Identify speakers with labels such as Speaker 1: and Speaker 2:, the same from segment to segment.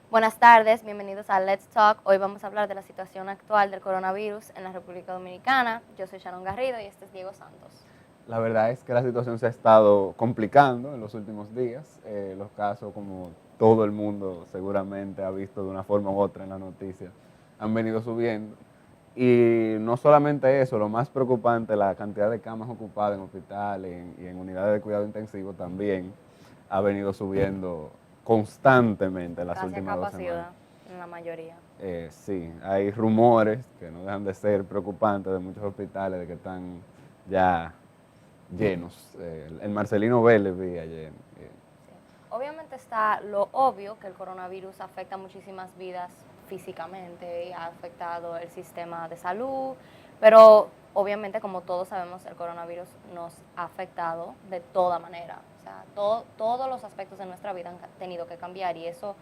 Speaker 1: Buenas tardes, bienvenidos a Let's Talk. Hoy vamos a hablar de la situación actual del coronavirus en la República Dominicana. Yo soy Sharon Garrido y este es Diego Santos.
Speaker 2: La verdad es que la situación se ha estado complicando en los últimos días. Los casos, como todo el mundo seguramente ha visto de una forma u otra en las noticias, han venido subiendo. Y no solamente eso, lo más preocupante, la cantidad de camas ocupadas en hospitales y en unidades de cuidado intensivo también ha venido subiendo constantemente en las
Speaker 1: Casi a
Speaker 2: últimas 2 semanas.
Speaker 1: capacidad en la mayoría.
Speaker 2: Sí, hay rumores que no dejan de ser preocupantes de muchos hospitales de que están ya llenos. El Marcelino Vélez vi ayer.
Speaker 1: Sí. Obviamente está lo obvio que el coronavirus afecta muchísimas vidas físicamente y ha afectado el sistema de salud, pero obviamente como todos sabemos el coronavirus nos ha afectado de toda manera. O sea, todos los aspectos de nuestra vida han tenido que cambiar y eso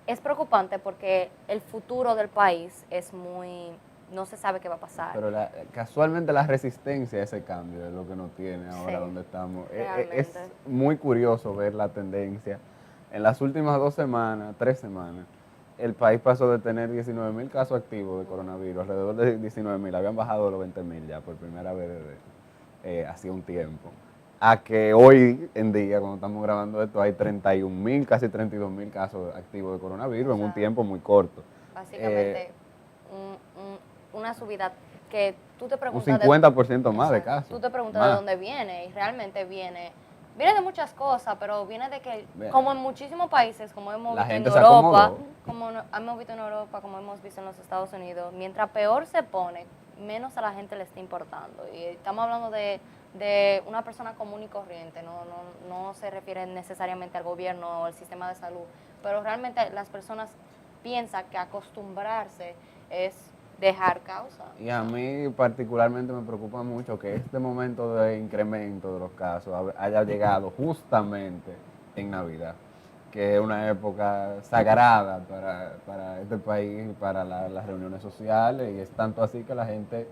Speaker 1: es preocupante porque el futuro del país es muy, no se sabe qué va a pasar.
Speaker 2: Pero casualmente la resistencia a ese cambio es lo que nos tiene ahora
Speaker 1: Sí,
Speaker 2: donde estamos.
Speaker 1: realmente.
Speaker 2: Es muy curioso ver la tendencia. En las últimas 2 semanas, 3 semanas, el país pasó de tener 19.000 casos activos de coronavirus, alrededor de 19.000, habían bajado de los 20.000 ya por primera vez desde hacía un tiempo, a que hoy en día, cuando estamos grabando esto, hay 31.000, casi 32.000 casos activos de coronavirus en un tiempo muy corto.
Speaker 1: Básicamente, una subida que tú te
Speaker 2: Un
Speaker 1: preguntas
Speaker 2: 50% más de casos.
Speaker 1: tú te preguntas de
Speaker 2: Más.
Speaker 1: dónde viene y realmente viene de muchas cosas, pero viene de que,
Speaker 2: Bien.
Speaker 1: como en muchísimos países, como hemos
Speaker 2: La
Speaker 1: visto en
Speaker 2: gente se
Speaker 1: Europa,
Speaker 2: acomodó.
Speaker 1: hemos visto en Europa, como hemos visto en los Estados Unidos, mientras peor se pone, menos a la gente le está importando. Y estamos hablando de una persona común y corriente, no se refiere necesariamente al gobierno o al sistema de salud, pero realmente las personas piensan que acostumbrarse es dejar causa.
Speaker 2: Y a mí particularmente me preocupa mucho que este momento de incremento de los casos haya llegado justamente en Navidad, que es una época sagrada para este país y para las reuniones sociales, y es tanto así que la gente,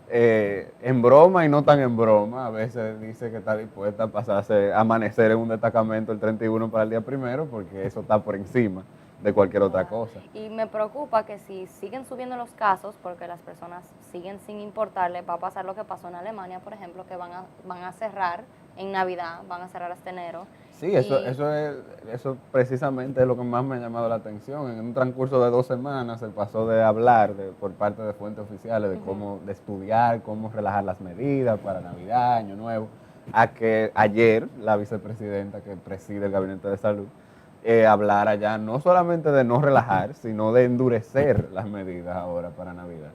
Speaker 2: en broma y no tan en broma, a veces dice que está dispuesta a pasarse, a amanecer en un destacamento el 31 para el día primero, porque eso está por encima de cualquier otra cosa.
Speaker 1: Y me preocupa que si siguen subiendo los casos, porque las personas siguen sin importarle, va a pasar lo que pasó en Alemania, por ejemplo, que van a cerrar en Navidad, van a cerrar hasta enero.
Speaker 2: Sí, eso precisamente es lo que más me ha llamado la atención. En un transcurso de 2 semanas se pasó de hablar por parte de fuentes oficiales de estudiar cómo relajar las medidas para Navidad, Año Nuevo, a que ayer la vicepresidenta que preside el Gabinete de Salud hablara ya no solamente de no relajar, sino de endurecer las medidas ahora para Navidad.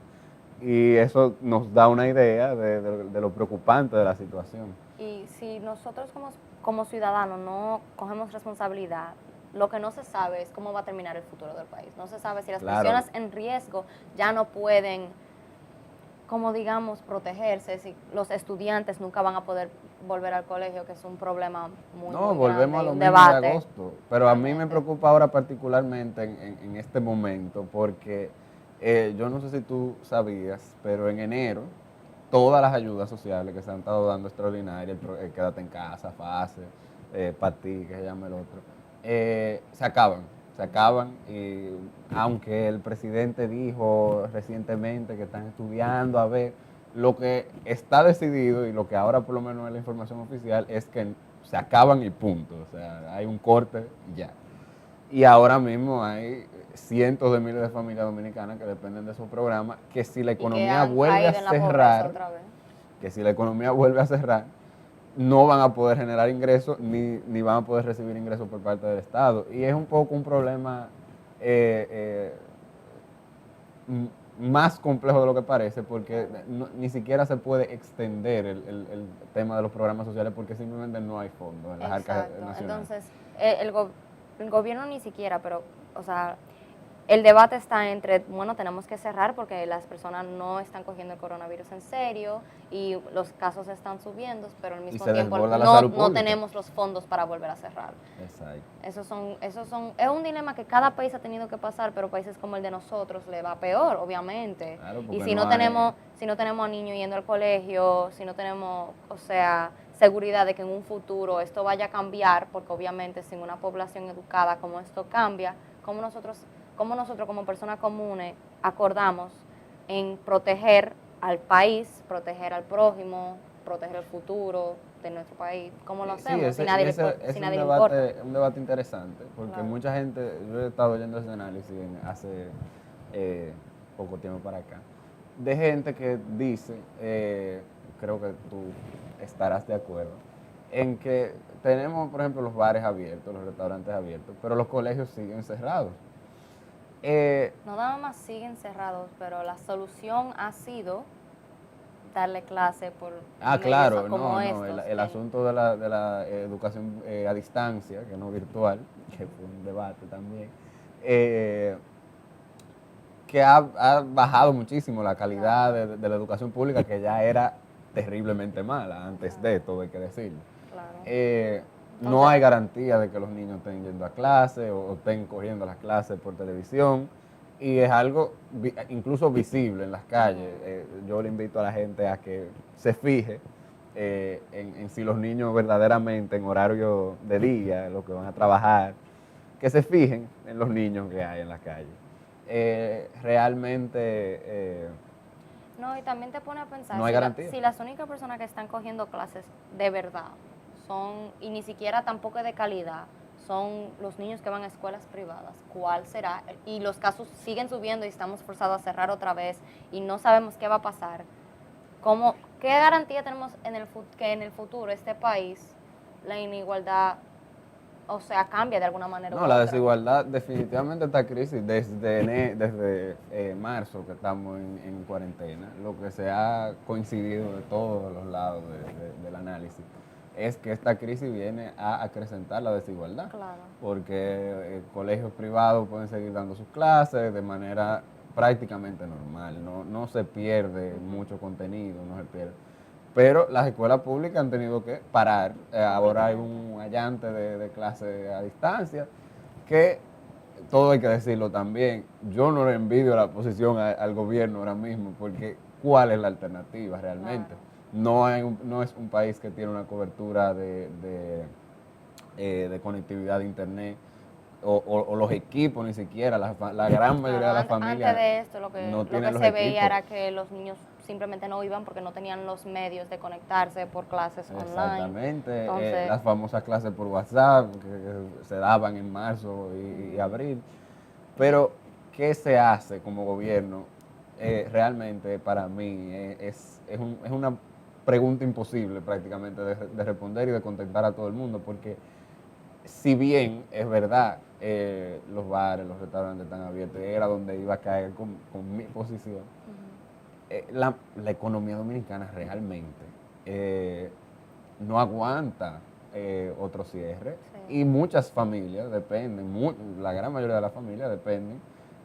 Speaker 2: Y eso nos da una idea de lo preocupante de la situación.
Speaker 1: Y si nosotros como ciudadanos no cogemos responsabilidad, lo que no se sabe es cómo va a terminar el futuro del país. No se sabe si las personas en riesgo ya no pueden, como digamos, protegerse, si los estudiantes nunca van a poder volver al colegio, que es un problema muy,
Speaker 2: No,
Speaker 1: muy
Speaker 2: volvemos
Speaker 1: grande,
Speaker 2: a lo
Speaker 1: un
Speaker 2: mismo de
Speaker 1: debate.
Speaker 2: agosto. Pero a mí me preocupa ahora particularmente en este momento porque yo no sé si tú sabías, pero en enero todas las ayudas sociales que se han estado dando extraordinarias, quédate en casa, fase, para ti, que se llama el otro, se acaban, y aunque el presidente dijo recientemente que están estudiando a ver, lo que está decidido y lo que ahora por lo menos es la información oficial es que se acaban y punto, o sea, hay un corte y ya. Y ahora mismo hay cientos de miles de familias dominicanas que dependen de esos programas, que si la economía vuelve a cerrar, que si la economía vuelve a cerrar, no van a poder generar ingresos ni van a poder recibir ingresos por parte del Estado. Y es un poco un problema más complejo de lo que parece, porque ni siquiera se puede extender el tema de los programas sociales porque simplemente no hay fondos en las arcas nacionales.
Speaker 1: Entonces, el gobierno ni siquiera, pero, o sea, el debate está entre, bueno, tenemos que cerrar porque las personas no están cogiendo el coronavirus en serio y los casos están subiendo, pero al mismo tiempo no tenemos los fondos para volver a cerrar.
Speaker 2: Exacto.
Speaker 1: Es un dilema que cada país ha tenido que pasar, pero países como el de nosotros le va peor, obviamente.
Speaker 2: Claro,
Speaker 1: y si no tenemos a niños yendo al colegio, si no tenemos, o sea, seguridad de que en un futuro esto vaya a cambiar, porque obviamente sin una población educada como esto cambia, cómo nosotros como personas comunes acordamos en proteger al país, proteger al prójimo, proteger el futuro de nuestro país? ¿Cómo lo
Speaker 2: Sí,
Speaker 1: hacemos? Si
Speaker 2: y
Speaker 1: nadie le,
Speaker 2: ese es
Speaker 1: si nadie le importa.
Speaker 2: un debate interesante, porque
Speaker 1: Claro.
Speaker 2: mucha gente, yo he estado oyendo ese análisis hace poco tiempo para acá, de gente que dice, creo que tú estarás de acuerdo, en que tenemos, por ejemplo, los bares abiertos, los restaurantes abiertos, pero los colegios siguen cerrados.
Speaker 1: No nada más siguen cerrados, pero la solución ha sido darle clase por medios
Speaker 2: Claro,
Speaker 1: como
Speaker 2: no,
Speaker 1: estos.
Speaker 2: el asunto de la educación a distancia, que no virtual, que fue un debate también, eh, que ha bajado muchísimo la calidad de la educación pública, que ya era terriblemente mala antes de todo, hay que decirlo.
Speaker 1: Claro.
Speaker 2: No
Speaker 1: Entonces,
Speaker 2: hay garantía de que los niños estén yendo a clase o estén cogiendo las clases por televisión, y es algo incluso visible en las calles. Yo le invito a la gente a que se fije en si los niños verdaderamente en horario de día, los que van a trabajar, que se fijen en los niños que hay en la calle. Realmente
Speaker 1: no, y también te pone a pensar,
Speaker 2: no hay garantía.
Speaker 1: si las únicas personas que están cogiendo clases de verdad son, y ni siquiera tampoco de calidad, son los niños que van a escuelas privadas, ¿cuál será? Y los casos siguen subiendo y estamos forzados a cerrar otra vez y no sabemos qué va a pasar. ¿Qué garantía tenemos que en el futuro este país, la inigualdad, o sea, cambia de alguna manera u
Speaker 2: No, la
Speaker 1: otra?
Speaker 2: desigualdad definitivamente está crisis desde marzo que estamos en cuarentena. Lo que se ha coincidido de todos los lados del análisis es que esta crisis viene a acrecentar la desigualdad.
Speaker 1: Claro.
Speaker 2: Porque colegios privados pueden seguir dando sus clases de manera prácticamente normal. No se pierde mucho contenido, no se pierde. Pero las escuelas públicas han tenido que parar. Ahora hay un allante de clase a distancia, que todo hay que decirlo también. Yo no le envidio la posición al gobierno ahora mismo, porque ¿cuál es la alternativa realmente?
Speaker 1: Claro.
Speaker 2: No es un país que tiene una cobertura de conectividad de internet, o los equipos ni siquiera, la gran mayoría de las familias
Speaker 1: Antes de esto,
Speaker 2: no
Speaker 1: lo
Speaker 2: tienen
Speaker 1: que
Speaker 2: los
Speaker 1: se veía
Speaker 2: equipos.
Speaker 1: era que los niños simplemente no iban porque no tenían los medios de conectarse por clases online.
Speaker 2: Exactamente,
Speaker 1: Entonces,
Speaker 2: las famosas clases por WhatsApp que se daban en marzo y abril. Pero, ¿qué se hace como gobierno? Realmente para mí es una pregunta imposible prácticamente de responder y de contentar a todo el mundo, porque si bien es verdad, los bares, los restaurantes están abiertos, era donde iba a caer con mi posición, la economía dominicana realmente no aguanta otro cierre,
Speaker 1: sí,
Speaker 2: y muchas familias dependen, la gran mayoría de las familias dependen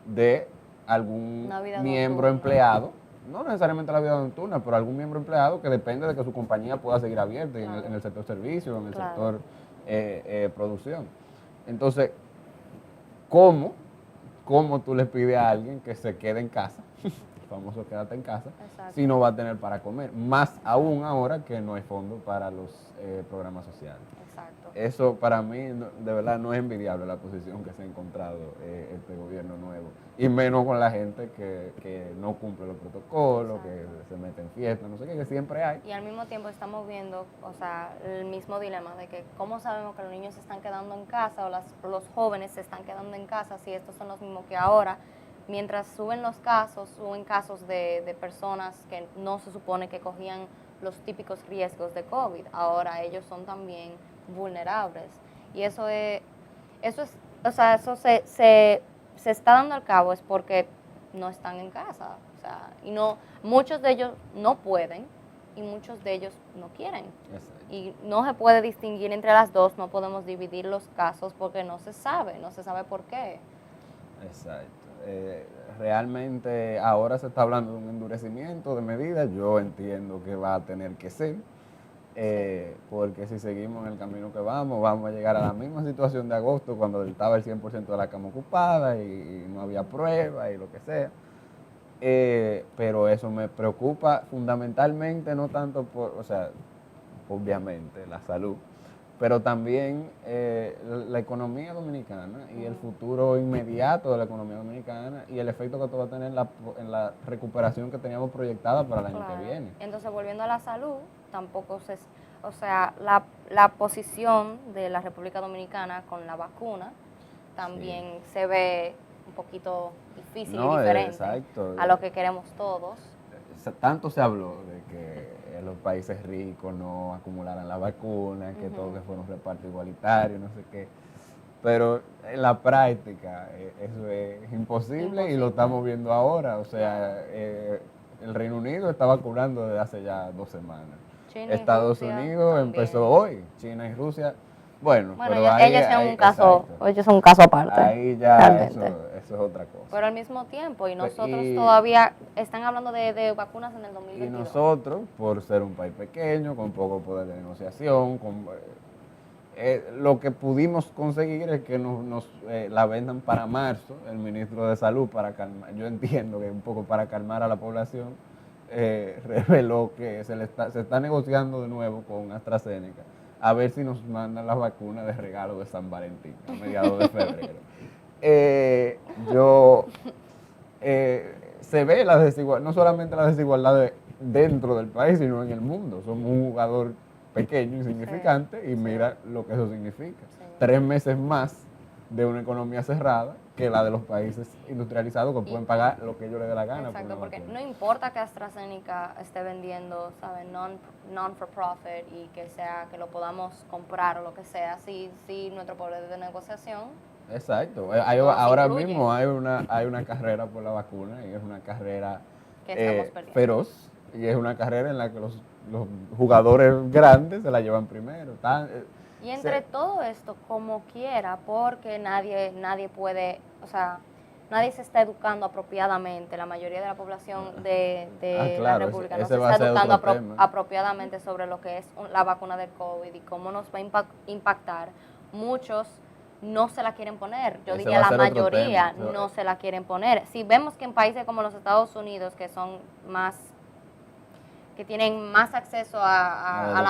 Speaker 2: de algún
Speaker 1: una vida
Speaker 2: miembro
Speaker 1: nocturna.
Speaker 2: empleado, no necesariamente la vida nocturna, pero algún miembro empleado que depende de que su compañía pueda seguir abierta
Speaker 1: Claro.
Speaker 2: en el sector servicio, en el
Speaker 1: Claro.
Speaker 2: sector producción. Entonces, ¿cómo, ¿cómo tú le pides a alguien que se quede en casa, el famoso quédate en casa,
Speaker 1: Exacto.
Speaker 2: si no va a tener para comer? Más aún ahora que no hay fondos para los programas sociales.
Speaker 1: Exacto.
Speaker 2: Eso para mí, de verdad, no es envidiable la posición que se ha encontrado este gobierno nuevo. Y menos con la gente que no cumple los protocolos, que se mete en fiestas, no sé qué, que siempre hay.
Speaker 1: Y al mismo tiempo estamos viendo, o sea, el mismo dilema de que cómo sabemos que los niños se están quedando en casa o los jóvenes se están quedando en casa si estos son los mismos que ahora, mientras suben casos de personas que no se supone que cogían los típicos riesgos de COVID, ahora ellos son también vulnerables. Y o sea, se está dando al cabo es porque no están en casa, o sea, y no, muchos de ellos no pueden y muchos de ellos no quieren.
Speaker 2: Exacto.
Speaker 1: Y no se puede distinguir entre las dos, no podemos dividir los casos porque no se sabe por qué.
Speaker 2: Exacto. Realmente ahora se está hablando de un endurecimiento de medidas. Yo entiendo que va a tener que ser, porque si seguimos en el camino que vamos a llegar a la misma situación de agosto, cuando estaba el 100% de la cama ocupada y no había pruebas y lo que sea. Pero eso me preocupa fundamentalmente, no tanto o sea, obviamente, la salud, pero también la economía dominicana y el futuro inmediato de la economía dominicana y el efecto que esto va a tener en la recuperación que teníamos proyectada para el año
Speaker 1: Claro.
Speaker 2: que viene.
Speaker 1: Entonces, volviendo a la salud, tampoco se, o sea, la posición de la República Dominicana con la vacuna también se ve un poquito difícil y diferente
Speaker 2: exacto.
Speaker 1: a lo que queremos todos.
Speaker 2: Tanto se habló de que los países ricos no acumularan la vacuna, que todo que fuera un reparto igualitario, no sé qué. Pero en la práctica eso es imposible y lo estamos viendo ahora. O sea, el Reino Unido está vacunando desde hace ya 2 semanas.
Speaker 1: China y
Speaker 2: Estados
Speaker 1: Rusia
Speaker 2: Unidos
Speaker 1: también.
Speaker 2: empezó hoy, China y Rusia. Bueno, pero
Speaker 1: ellos son un caso aparte.
Speaker 2: Ahí ya eso es otra cosa.
Speaker 1: Pero al mismo tiempo, y nosotros todavía están hablando de vacunas en el 2022.
Speaker 2: Y nosotros, por ser un país pequeño, con poco poder de negociación, lo que pudimos conseguir es que nos la vendan para marzo, el ministro de Salud, para calmar, yo entiendo que un poco para calmar a la población, reveló que se está negociando de nuevo con AstraZeneca a ver si nos mandan las vacunas de regalo de San Valentín a mediados de febrero. Se ve la desigualdad, no solamente la desigualdad dentro del país, sino en el mundo. Somos un jugador pequeño, insignificante, y mira lo que eso significa. 3 meses más de una economía cerrada que la de los países industrializados que pueden pagar lo que ellos les dé la gana.
Speaker 1: Exacto, porque no importa que AstraZeneca esté vendiendo, ¿sabes? Non for profit y que lo podamos comprar o lo que sea, si nuestro poder de negociación.
Speaker 2: Exacto. Ahora mismo hay una carrera por la vacuna y es una carrera feroz y es una carrera en la que los jugadores grandes se la llevan primero.
Speaker 1: Y entre todo esto, como quiera, porque nadie puede, o sea, nadie se está educando apropiadamente, la mayoría de la población de la República no se está educando apropiadamente sobre lo que es la vacuna del COVID y cómo nos va a impactar. Muchos no se la quieren poner, yo diría la mayoría no se la quieren poner. Si vemos que en países como los Estados Unidos, que tienen más acceso a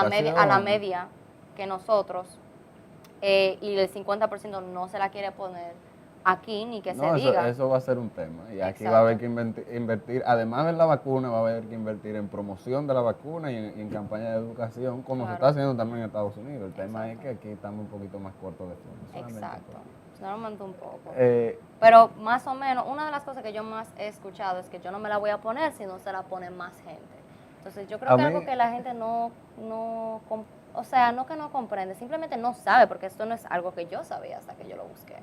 Speaker 1: la media que nosotros, y el 50% no se la quiere poner, aquí ni que se diga.
Speaker 2: Eso va a ser un tema, y aquí va a haber que invertir, además de la vacuna, va a haber que invertir en promoción de la vacuna y en campaña de educación, como se está haciendo también en Estados Unidos. El tema es que aquí estamos un poquito más cortos de fondos.
Speaker 1: Exacto, solamente un poco. Pero más o menos, una de las cosas que yo más he escuchado es que yo no me la voy a poner si no se la pone más gente. Entonces yo creo que algo que la gente no comprende, simplemente no sabe, porque esto no es algo que yo sabía hasta que yo lo busqué,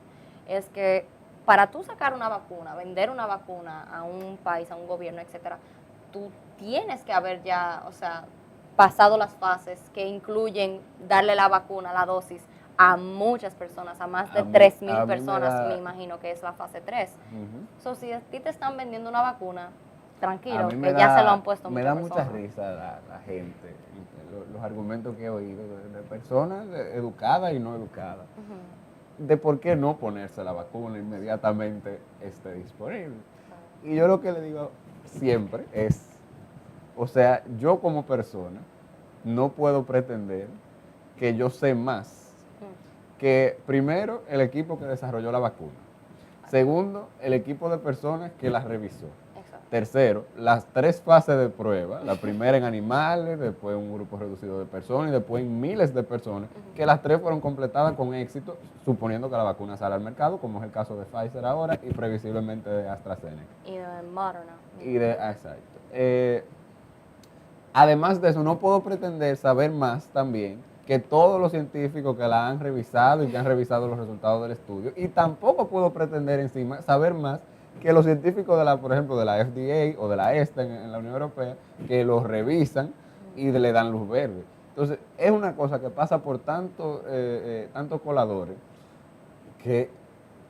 Speaker 1: es que para tú sacar una vacuna, vender una vacuna a un país, a un gobierno, etcétera, tú tienes que haber ya, pasado las fases que incluyen darle la vacuna, la dosis, a muchas personas, a más de 3,000 personas, me imagino que es la fase 3. Si a ti te están vendiendo una vacuna, tranquilo, que ya se lo han puesto muchas personas.
Speaker 2: Me da mucha risa la gente, los argumentos que he oído de personas educadas y no educadas, de por qué no ponerse la vacuna inmediatamente esté disponible. Y yo lo que le digo siempre es, yo como persona no puedo pretender que yo sé más que, primero, el equipo que desarrolló la vacuna, segundo, el equipo de personas que la revisó, tercero, las 3 fases de prueba, la primera en animales, después un grupo reducido de personas y después en miles de personas, que las 3 fueron completadas con éxito, suponiendo que la vacuna sale al mercado, como es el caso de Pfizer ahora y previsiblemente de AstraZeneca.
Speaker 1: Y de Moderna.
Speaker 2: Exacto. Además de eso, no puedo pretender saber más también que todos los científicos que la han revisado y que han revisado los resultados del estudio, y tampoco puedo pretender encima saber más que los científicos por ejemplo, de la FDA o de la ESTA en la Unión Europea, que los revisan y le dan luz verde. Entonces, es una cosa que pasa por tantos coladores, que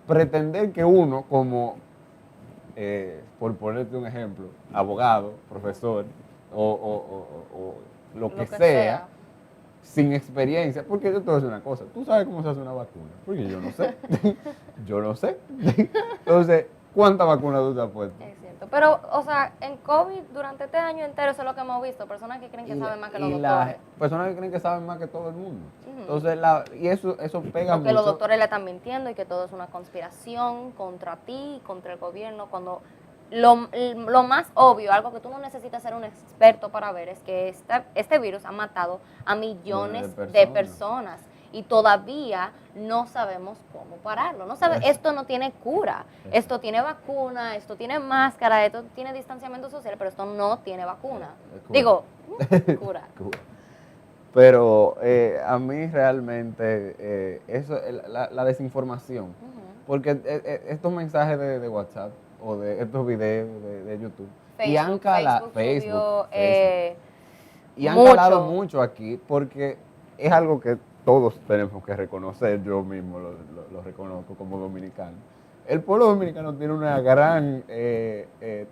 Speaker 2: pretender que uno, como, por ponerte un ejemplo, abogado, profesor, o lo que sea, sin experiencia, porque yo te voy a decir una cosa, tú sabes cómo se hace una vacuna, porque yo no sé, yo no sé. Entonces, ¿cuántas vacunas tú te has puesto?
Speaker 1: Es cierto, Pero, o sea, en COVID, durante este año entero, eso es lo que hemos visto. Personas que creen que saben más que los
Speaker 2: las
Speaker 1: doctores.
Speaker 2: personas que creen que saben más que todo el mundo.
Speaker 1: Ujú.
Speaker 2: Entonces, y eso pega
Speaker 1: O que los
Speaker 2: mucho.
Speaker 1: doctores le están mintiendo y que todo es una conspiración contra ti, contra el gobierno, cuando lo más obvio, algo que tú no necesitas ser un experto para ver, es que este virus ha matado a millones de personas y todavía no sabemos cómo pararlo. Esto no tiene cura, esto tiene vacuna, esto tiene máscara, esto tiene distanciamiento social, pero esto no tiene vacuna. Digo, cura.
Speaker 2: Pero a mí realmente la desinformación, porque estos mensajes de WhatsApp o de estos videos de YouTube, y han calado y han calado mucho aquí, porque es algo que todos tenemos que reconocer, yo mismo lo reconozco como dominicano. El pueblo dominicano tiene una gran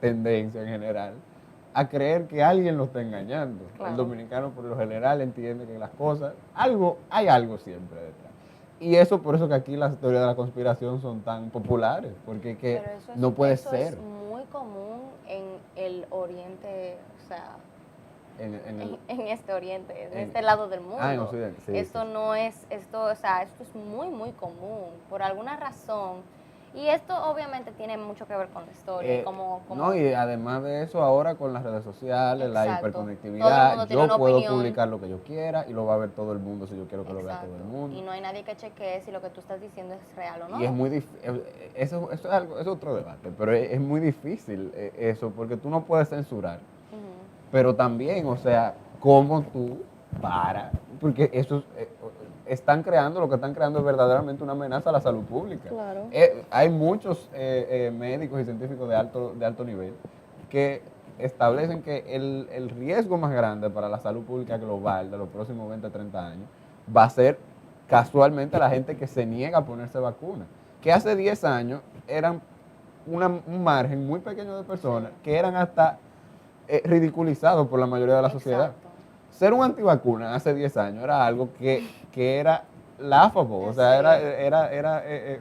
Speaker 2: tendencia en general a creer que alguien lo está engañando. Claro. El dominicano por lo general entiende que las cosas, hay algo siempre detrás. Y por eso que aquí las teorías de la conspiración son tan populares, porque no puede ser.
Speaker 1: Es muy común en el oriente, o sea, en este oriente, en este lado del mundo.
Speaker 2: En Occidente, sí.
Speaker 1: Esto es muy, muy común, por alguna razón. Y esto obviamente tiene mucho que ver con la historia.
Speaker 2: No, y además de eso, ahora con las redes sociales, la hiperconectividad, yo puedo publicar lo que yo quiera y lo va a ver todo el mundo si yo quiero que lo vea todo el mundo.
Speaker 1: Y no hay nadie que chequee si lo que tú estás diciendo es real o no.
Speaker 2: Y es muy difícil, eso es otro debate, pero es muy difícil eso, porque tú no puedes censurar. Pero también, o sea, cómo tú porque eso están creando, lo que están creando es verdaderamente una amenaza a la salud pública.
Speaker 1: Claro.
Speaker 2: Hay muchos médicos y científicos de alto nivel que establecen que el riesgo más grande para la salud pública global de los próximos 20 a 30 años va a ser casualmente la gente que se niega a ponerse vacuna, que hace 10 años eran un margen muy pequeño de personas que eran hasta ridiculizados por la mayoría de la sociedad. Ser un antivacuna hace 10 años era algo que era láfabo, o sea,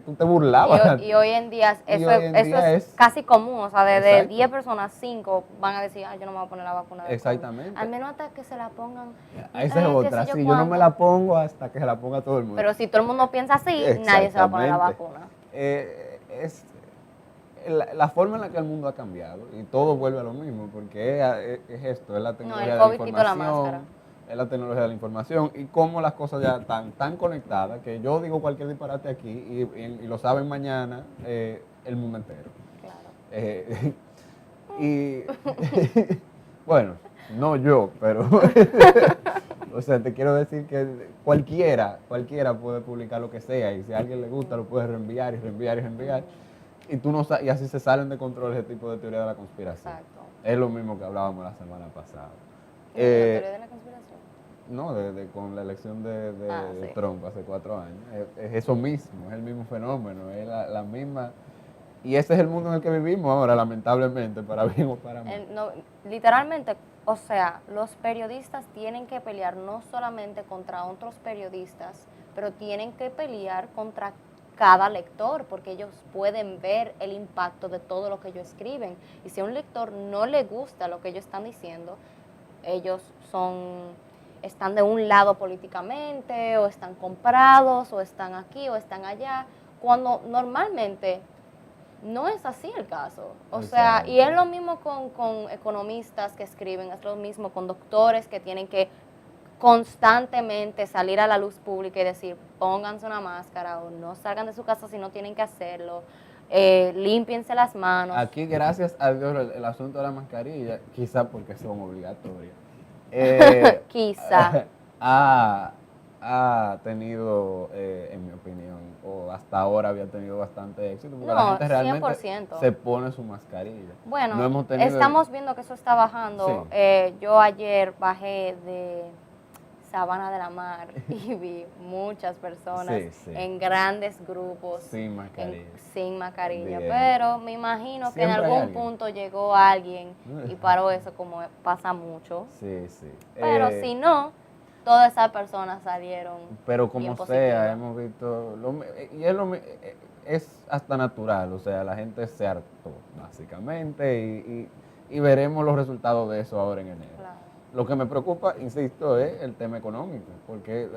Speaker 2: tú te burlabas.
Speaker 1: Y hoy en día eso es casi común, o sea, de 10 personas, 5 van a decir, yo no me voy a poner la vacuna.
Speaker 2: Exactamente.
Speaker 1: Al menos hasta que se la pongan.
Speaker 2: Esa es otra, yo no me la pongo hasta que se la ponga todo el mundo.
Speaker 1: Pero si todo el mundo piensa así, nadie se va a poner la vacuna.
Speaker 2: Es la forma en la que el mundo ha cambiado y todo vuelve a lo mismo, porque es esto, es la tecnología de la información, es la tecnología de la información y cómo las cosas ya están tan conectadas que yo digo cualquier disparate aquí y lo saben mañana el mundo entero.
Speaker 1: Claro.
Speaker 2: Y bueno, no yo, pero o sea, te quiero decir que cualquiera puede publicar lo que sea y si a alguien le gusta lo puede reenviar y reenviar y reenviar. Y así se salen de control ese tipo de teoría de la conspiración.
Speaker 1: Exacto.
Speaker 2: Es lo mismo que hablábamos la semana pasada.
Speaker 1: ¿La teoría de la conspiración?
Speaker 2: No, con la elección de Trump hace 4 años. Es eso mismo, es el mismo fenómeno, es la misma. Y ese es el mundo en el que vivimos ahora, lamentablemente, para bien o para mal.
Speaker 1: Literalmente, o sea, los periodistas tienen que pelear no solamente contra otros periodistas, pero tienen que pelear contra cada lector, porque ellos pueden ver el impacto de todo lo que ellos escriben. Y si a un lector no le gusta lo que ellos están diciendo, ellos están de un lado políticamente, o están comprados, o están aquí, o están allá, cuando normalmente no es así el caso. O sea, y es lo mismo con economistas que escriben, es lo mismo con doctores que tienen que constantemente salir a la luz pública y decir, pónganse una máscara o no salgan de su casa si no tienen que hacerlo, límpiense las manos.
Speaker 2: Aquí, gracias a Dios, el asunto de la mascarilla, quizá porque son obligatorias,
Speaker 1: quizá
Speaker 2: ha tenido, en mi opinión, o hasta ahora había tenido bastante éxito, porque la gente realmente
Speaker 1: 100%.
Speaker 2: se pone su mascarilla.
Speaker 1: Bueno, estamos viendo que eso está bajando. Sí. Yo ayer bajé de Sabana de la Mar y vi muchas personas en grandes grupos
Speaker 2: sin mascarilla.
Speaker 1: Pero me imagino que en algún punto llegó alguien y paró eso, como pasa mucho.
Speaker 2: Sí.
Speaker 1: Pero si no, todas esas personas salieron.
Speaker 2: Pero como sea, hemos visto, es hasta natural, o sea, la gente se hartó, básicamente, y veremos los resultados de eso ahora en enero.
Speaker 1: Claro.
Speaker 2: Lo que me preocupa, insisto, es el tema económico, porque,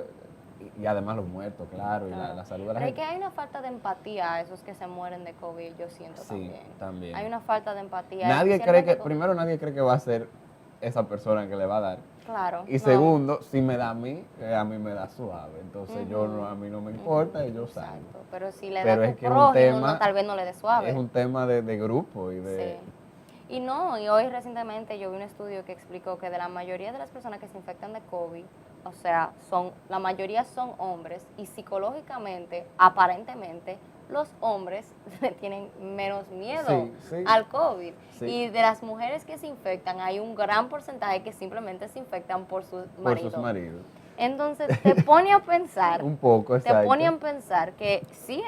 Speaker 2: y además los muertos, claro, y
Speaker 1: Claro.
Speaker 2: la salud de la
Speaker 1: Pero es
Speaker 2: gente.
Speaker 1: que hay una falta de empatía a esos que se mueren de COVID, yo siento
Speaker 2: Sí, también.
Speaker 1: Hay una falta de empatía.
Speaker 2: Nadie cree
Speaker 1: especialmente
Speaker 2: que, primero, nadie cree que va a ser esa persona que le va a dar.
Speaker 1: Claro,
Speaker 2: Y
Speaker 1: no.
Speaker 2: segundo, si me da a mí me da suave. Entonces a mí no me importa y yo salgo.
Speaker 1: Exacto, pero si le
Speaker 2: Pero
Speaker 1: da
Speaker 2: es
Speaker 1: tu
Speaker 2: que es un
Speaker 1: prójimo,
Speaker 2: tema,
Speaker 1: tal vez no le dé suave.
Speaker 2: es un tema de grupo y de...
Speaker 1: Sí. Y hoy recientemente yo vi un estudio que explicó que de la mayoría de las personas que se infectan de COVID, o sea, la mayoría son hombres y psicológicamente, aparentemente, los hombres tienen menos miedo
Speaker 2: Sí, sí.
Speaker 1: al COVID.
Speaker 2: Sí.
Speaker 1: Y de las mujeres que se infectan, hay un gran porcentaje que simplemente se infectan por sus
Speaker 2: por
Speaker 1: maridos.
Speaker 2: sus maridos.
Speaker 1: Entonces te pone a pensar,
Speaker 2: Un poco, exacto.
Speaker 1: te pone a pensar que sí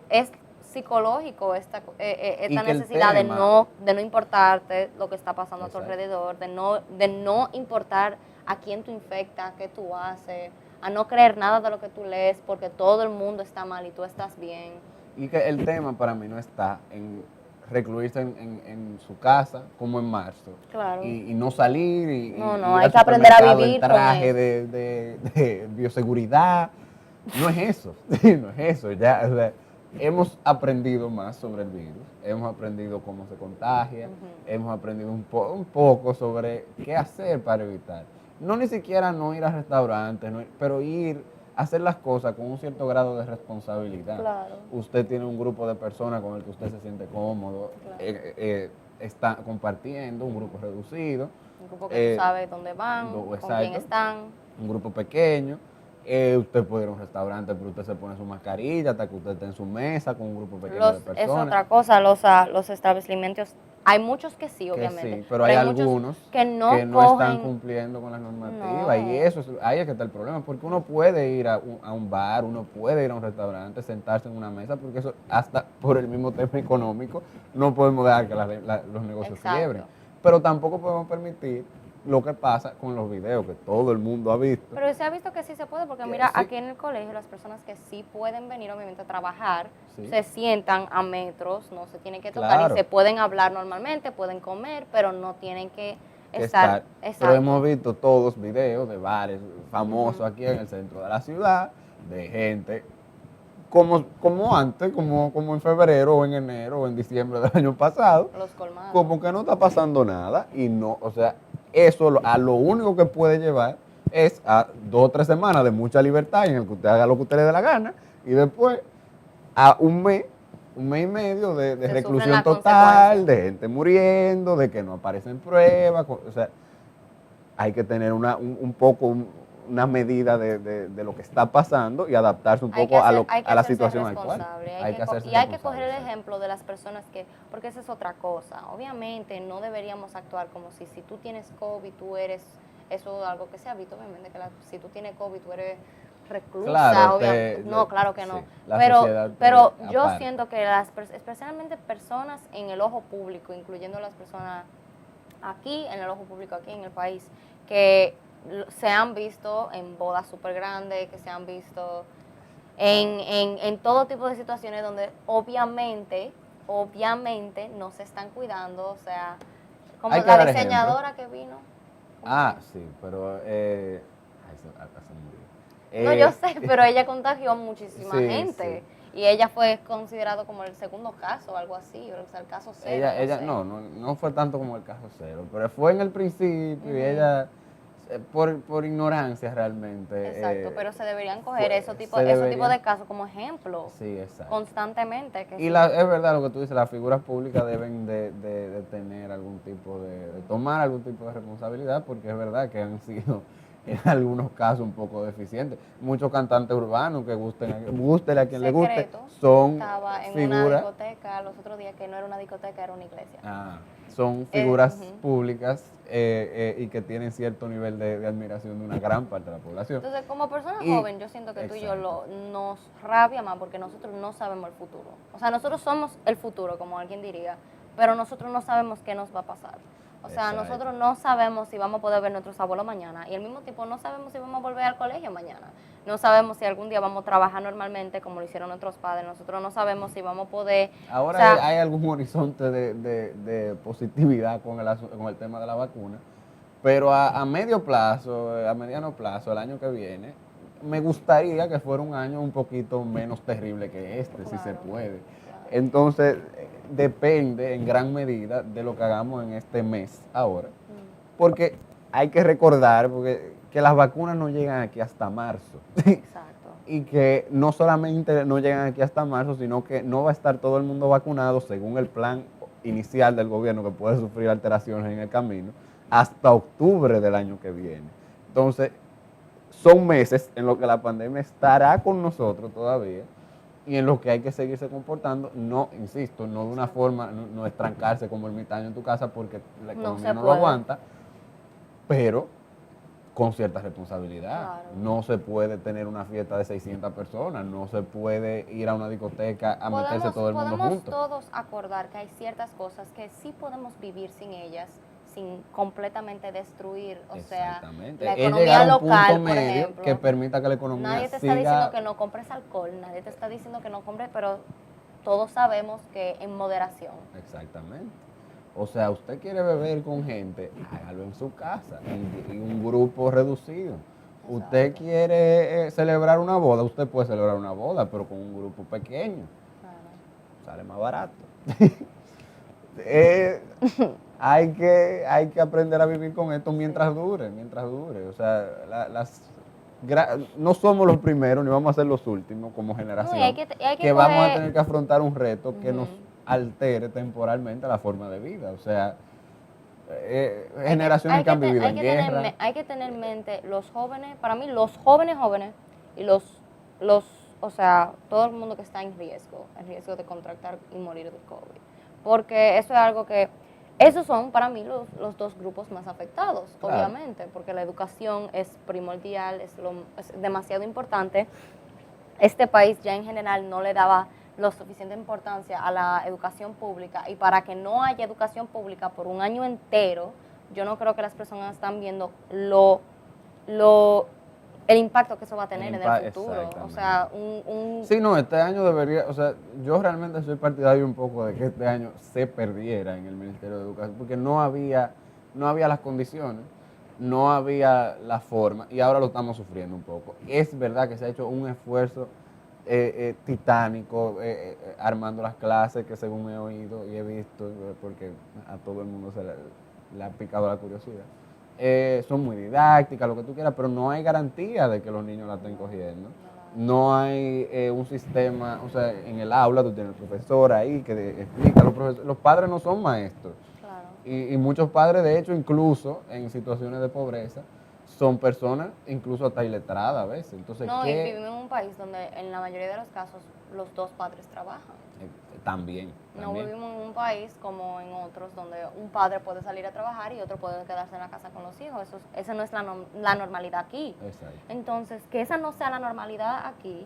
Speaker 1: es psicológico esta
Speaker 2: Y que el
Speaker 1: necesidad
Speaker 2: tema-
Speaker 1: de no importarte lo que está pasando a tu
Speaker 2: Exacto.
Speaker 1: alrededor, de no importar a quién tú infectas, qué tú haces, a no creer nada de lo que tú lees porque todo el mundo está mal y tú estás bien.
Speaker 2: Y que el tema para mí no está en recluirse en su casa como en marzo.
Speaker 1: Claro.
Speaker 2: Y no salir y
Speaker 1: No,
Speaker 2: ir
Speaker 1: hay
Speaker 2: al
Speaker 1: que aprender a
Speaker 2: supermercado
Speaker 1: vivir
Speaker 2: en
Speaker 1: con
Speaker 2: traje
Speaker 1: eso.
Speaker 2: de bioseguridad. No es eso, sí, no es eso. Ya, o sea, hemos aprendido más sobre el virus, hemos aprendido cómo se contagia, hemos aprendido un poco sobre qué hacer para evitar. No ni siquiera no ir a restaurantes, pero ir a hacer las cosas con un cierto grado de responsabilidad.
Speaker 1: Claro.
Speaker 2: Usted tiene un grupo de personas con el que usted se siente cómodo,
Speaker 1: Claro.
Speaker 2: está compartiendo, un grupo reducido.
Speaker 1: Un grupo que tú sabes dónde van, con quién
Speaker 2: Exacto,
Speaker 1: están.
Speaker 2: un grupo pequeño. Usted puede ir a un restaurante, pero usted se pone su mascarilla hasta que usted esté en su mesa con un grupo pequeño de personas.
Speaker 1: Es otra cosa, los establecimientos, hay muchos que sí,
Speaker 2: Que
Speaker 1: obviamente.
Speaker 2: sí, pero hay
Speaker 1: muchos
Speaker 2: algunos
Speaker 1: que no
Speaker 2: están
Speaker 1: cogen,
Speaker 2: cumpliendo con las normativas
Speaker 1: no,
Speaker 2: y ahí es que está el problema, porque uno puede ir a un bar, uno puede ir a un restaurante, sentarse en una mesa, porque eso hasta por el mismo tema económico no podemos dejar que los negocios
Speaker 1: Exacto.
Speaker 2: quiebren, pero tampoco podemos permitir lo que pasa con los videos que todo el mundo ha visto.
Speaker 1: Pero se ha visto que sí se puede, porque
Speaker 2: Que
Speaker 1: mira,
Speaker 2: sí.
Speaker 1: aquí en el colegio las personas que sí pueden venir obviamente a trabajar,
Speaker 2: Sí.
Speaker 1: se sientan a metros, no se tienen que tocar
Speaker 2: Claro.
Speaker 1: y se pueden hablar normalmente, pueden comer, pero no tienen que
Speaker 2: que
Speaker 1: estar.
Speaker 2: Pero
Speaker 1: Exacto.
Speaker 2: hemos visto todos videos de bares famosos aquí en el centro de la ciudad, de gente como antes, como en febrero o en enero o en diciembre del año pasado,
Speaker 1: Los colmados.
Speaker 2: como que no está pasando nada y no, o sea, eso a lo único que puede llevar es a 2 o 3 semanas de mucha libertad en el que usted haga lo que usted le dé la gana y después a un mes y medio de
Speaker 1: sufren
Speaker 2: reclusión
Speaker 1: las
Speaker 2: total,
Speaker 1: consecuencias.
Speaker 2: de gente muriendo, de que no aparecen pruebas, o sea, hay que tener una medida de lo que está pasando y adaptarse un poco a la situación actual.
Speaker 1: Hay que coger el
Speaker 2: responsable.
Speaker 1: ejemplo de las personas porque esa es otra cosa. Obviamente no deberíamos actuar como si tú tienes COVID, eso es algo que se ha visto, obviamente, que si tú tienes COVID, tú eres reclusa,
Speaker 2: Claro,
Speaker 1: obviamente. No, claro que no.
Speaker 2: sí, la sociedad
Speaker 1: pero
Speaker 2: te
Speaker 1: yo
Speaker 2: aparta.
Speaker 1: siento que especialmente personas en el ojo público, incluyendo las personas aquí, en el ojo público, aquí en el país, que se han visto en bodas súper grandes, que se han visto en todo tipo de situaciones donde obviamente no se están cuidando, o sea, como
Speaker 2: Hay que
Speaker 1: la
Speaker 2: dar
Speaker 1: diseñadora que vino.
Speaker 2: Sí, pero hasta se murió.
Speaker 1: No, yo sé, pero ella contagió a muchísima
Speaker 2: sí,
Speaker 1: gente.
Speaker 2: sí.
Speaker 1: Y ella fue considerado como el segundo caso o algo así, o sea, el caso cero.
Speaker 2: Ella
Speaker 1: sé.
Speaker 2: no fue tanto como el caso cero, pero fue en el principio y ella, por ignorancia realmente.
Speaker 1: Exacto, pero se deberían coger esos tipos
Speaker 2: deberían-
Speaker 1: de casos como ejemplo
Speaker 2: Sí, exacto.
Speaker 1: constantemente.
Speaker 2: Y es verdad lo que tú dices, las figuras públicas deben de tener algún tipo de tomar algún tipo de responsabilidad, porque es verdad que han sido en algunos casos un poco deficientes. Muchos cantantes urbanos que guste a quien le guste,
Speaker 1: Secreto
Speaker 2: son
Speaker 1: estaba en una
Speaker 2: figuras,
Speaker 1: discoteca los otros días, que no era una discoteca, era una iglesia.
Speaker 2: son figuras
Speaker 1: Ujú.
Speaker 2: públicas y que tienen cierto nivel de admiración de una gran parte de la población.
Speaker 1: Entonces, como persona
Speaker 2: Y-
Speaker 1: joven, yo siento que tú y yo nos rabia más porque nosotros no sabemos el futuro. O sea, nosotros somos el futuro, como alguien diría, pero nosotros no sabemos qué nos va a pasar. O sea,
Speaker 2: Exacto.
Speaker 1: nosotros no sabemos si vamos a poder ver a nuestros abuelos mañana y al mismo tiempo no sabemos si vamos a volver al colegio mañana. No sabemos si algún día vamos a trabajar normalmente como lo hicieron nuestros padres. Nosotros no sabemos si vamos a poder, o
Speaker 2: Ahora
Speaker 1: sea,
Speaker 2: hay algún horizonte de positividad con el tema de la vacuna, pero a medio plazo, a mediano plazo, el año que viene, me gustaría que fuera un año un poquito menos terrible que este, si se
Speaker 1: claro,
Speaker 2: puede.
Speaker 1: claro.
Speaker 2: Entonces, depende en gran medida de lo que hagamos en este mes ahora, porque hay que recordar que las vacunas no llegan aquí hasta marzo.
Speaker 1: Exacto.
Speaker 2: Y que no solamente no llegan aquí hasta marzo, sino que no va a estar todo el mundo vacunado según el plan inicial del gobierno, que puede sufrir alteraciones en el camino, hasta octubre del año que viene. Entonces, son meses en los que la pandemia estará con nosotros todavía y en los que hay que seguirse comportando, no, insisto, no de una forma, no es trancarse como ermitaño en tu casa porque la
Speaker 1: No
Speaker 2: economía
Speaker 1: se
Speaker 2: no lo
Speaker 1: puede.
Speaker 2: aguanta, pero con cierta responsabilidad.
Speaker 1: Claro.
Speaker 2: No se puede tener una fiesta de 600 personas, no se puede ir a una discoteca a meterse todo el mundo
Speaker 1: Podemos
Speaker 2: junto.
Speaker 1: todos acordar que hay ciertas cosas que sí podemos vivir sin ellas, sin completamente destruir, o sea,
Speaker 2: Exactamente.
Speaker 1: la
Speaker 2: Es
Speaker 1: economía
Speaker 2: llegar a un
Speaker 1: local,
Speaker 2: punto
Speaker 1: por
Speaker 2: medio
Speaker 1: ejemplo.
Speaker 2: que permita que la economía
Speaker 1: Nadie te está diciendo
Speaker 2: siga.
Speaker 1: que no compres alcohol, nadie te está diciendo que no compres, pero todos sabemos que en moderación.
Speaker 2: Exactamente. O sea, usted quiere beber con gente, hágalo en su casa, en un grupo reducido. Usted quiere celebrar una boda, usted puede celebrar una boda, pero con un grupo pequeño.
Speaker 1: Claro.
Speaker 2: Sale más barato. Eh, hay que aprender a vivir con esto mientras dure, mientras dure. O sea, no somos los primeros ni vamos a ser los últimos como generación,
Speaker 1: No, y hay
Speaker 2: que
Speaker 1: que
Speaker 2: vamos a
Speaker 1: coger,
Speaker 2: tener que afrontar un reto que nos
Speaker 1: Ujú.
Speaker 2: altere temporalmente la forma de vida. O sea,
Speaker 1: Hay
Speaker 2: generaciones que han vivido en guerra.
Speaker 1: hay que tener en mente los jóvenes, para mí los jóvenes y los, o sea, todo el mundo que está en riesgo de contractar y morir del COVID. Porque eso es algo que, esos son para mí los dos grupos más afectados,
Speaker 2: Claro.
Speaker 1: obviamente, porque la educación es primordial, es demasiado importante. Este país ya en general no le daba lo suficiente importancia a la educación pública y para que no haya educación pública por un año entero, yo no creo que las personas están viendo el impacto que eso va a tener en el futuro. O sea,
Speaker 2: Sí, no, este año debería, o sea, yo realmente soy partidario un poco de que este año se perdiera en el Ministerio de Educación, porque no había las condiciones, no había la forma, y ahora lo estamos sufriendo un poco. Es verdad que se ha hecho un esfuerzo titánico armando las clases, que según he oído y he visto, porque a todo el mundo le ha picado la curiosidad. Son muy didácticas, lo que tú quieras, pero no hay garantía de que los niños la estén cogiendo. No hay un sistema, o sea, en el aula tú tienes el profesor ahí que explica, los padres no son maestros.
Speaker 1: claro.
Speaker 2: Y muchos padres, de hecho, incluso en situaciones de pobreza, son personas incluso hasta iletradas a veces. Entonces,
Speaker 1: No, y vivimos en un país donde en la mayoría de los casos los dos padres trabajan.
Speaker 2: También.
Speaker 1: No vivimos en un país como en otros donde un padre puede salir a trabajar y otro puede quedarse en la casa con los hijos. Esa no es la normalidad aquí.
Speaker 2: Exacto.
Speaker 1: Entonces, que esa no sea la normalidad aquí,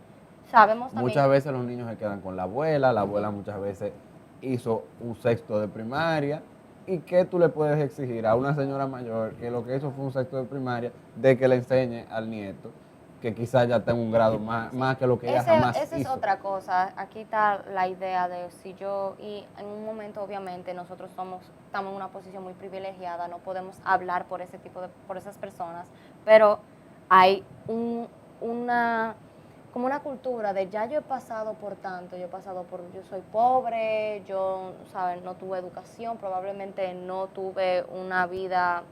Speaker 1: sabemos también.
Speaker 2: Muchas veces los niños se quedan con la abuela muchas veces hizo un sexto de primaria. ¿Y qué tú le puedes exigir a una señora mayor que lo que hizo fue un sexto de primaria, de que le enseñe al nieto, que quizás ya tenga un grado más que lo que ella jamás
Speaker 1: Esa es
Speaker 2: hizo?
Speaker 1: otra cosa. Aquí está la idea de si yo, y en un momento obviamente nosotros estamos en una posición muy privilegiada, no podemos hablar por ese tipo por esas personas, pero hay como una cultura de ya yo he pasado por tanto, yo soy pobre, yo, ¿sabes? No tuve educación, probablemente no tuve una vida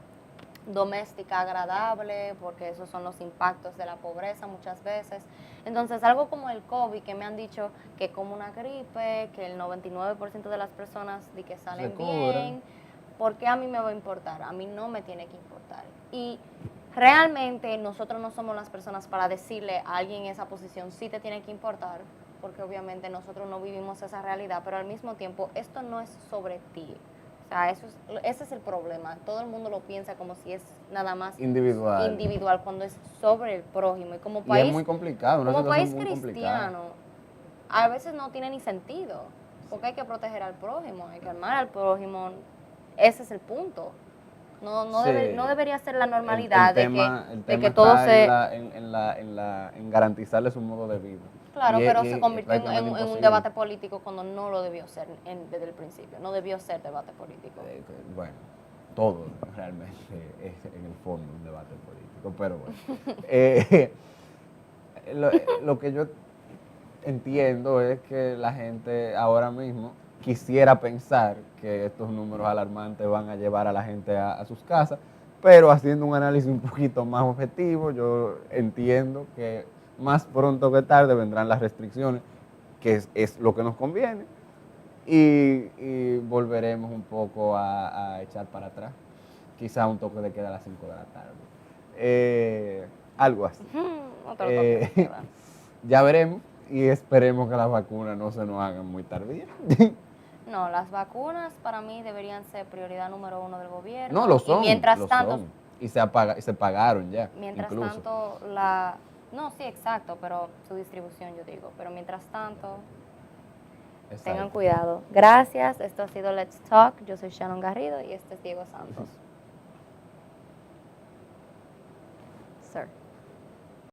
Speaker 1: doméstica agradable, porque esos son los impactos de la pobreza muchas veces. Entonces, algo como el COVID, que me han dicho que es como una gripe, que el 99% de las personas de que salen bien, ¿por qué a mí me va a importar? A mí no me tiene que importar. Y realmente nosotros no somos las personas para decirle a alguien en esa posición sí te tiene que importar, porque obviamente nosotros no vivimos esa realidad, pero al mismo tiempo esto no es sobre ti. O sea, ese es el problema. Todo el mundo lo piensa como si es nada más individual cuando es sobre el prójimo. Y como país,
Speaker 2: es muy complicado,
Speaker 1: como país cristiano, a veces no tiene ni sentido, porque hay que proteger al prójimo, hay que amar al prójimo. Ese es el punto.
Speaker 2: Sí.
Speaker 1: No debería ser la normalidad
Speaker 2: el tema
Speaker 1: de que
Speaker 2: está
Speaker 1: todo se...
Speaker 2: en garantizarle su modo de vida.
Speaker 1: Claro,
Speaker 2: Y es-
Speaker 1: pero
Speaker 2: y
Speaker 1: se
Speaker 2: es
Speaker 1: convirtió
Speaker 2: prácticamente
Speaker 1: en un
Speaker 2: imposible.
Speaker 1: debate político cuando no lo debió ser desde el principio. No debió ser debate político.
Speaker 2: Bueno, todo realmente es en el fondo un debate político, pero bueno. Eh, lo que yo entiendo es que la gente ahora mismo quisiera pensar que estos números alarmantes van a llevar a la gente a sus casas, pero haciendo un análisis un poquito más objetivo, yo entiendo que más pronto que tarde vendrán las restricciones, que es lo que nos conviene, y volveremos un poco a echar para atrás. Quizá un toque de queda a las 5 de la tarde. Algo así.
Speaker 1: Otro toque de queda.
Speaker 2: Ya veremos y esperemos que las vacunas no se nos hagan muy tardías.
Speaker 1: No, las vacunas para mí deberían ser prioridad número 1 del gobierno.
Speaker 2: No, lo
Speaker 1: Y
Speaker 2: son,
Speaker 1: mientras
Speaker 2: lo
Speaker 1: tanto,
Speaker 2: son. Y se pagaron ya,
Speaker 1: mientras
Speaker 2: incluso.
Speaker 1: tanto, no, sí, exacto, pero su distribución yo digo. Pero mientras tanto, tengan
Speaker 2: Exacto.
Speaker 1: cuidado. Gracias, esto ha sido Let's Talk. Yo soy Shannon Garrido y este es Diego Santos. Sir.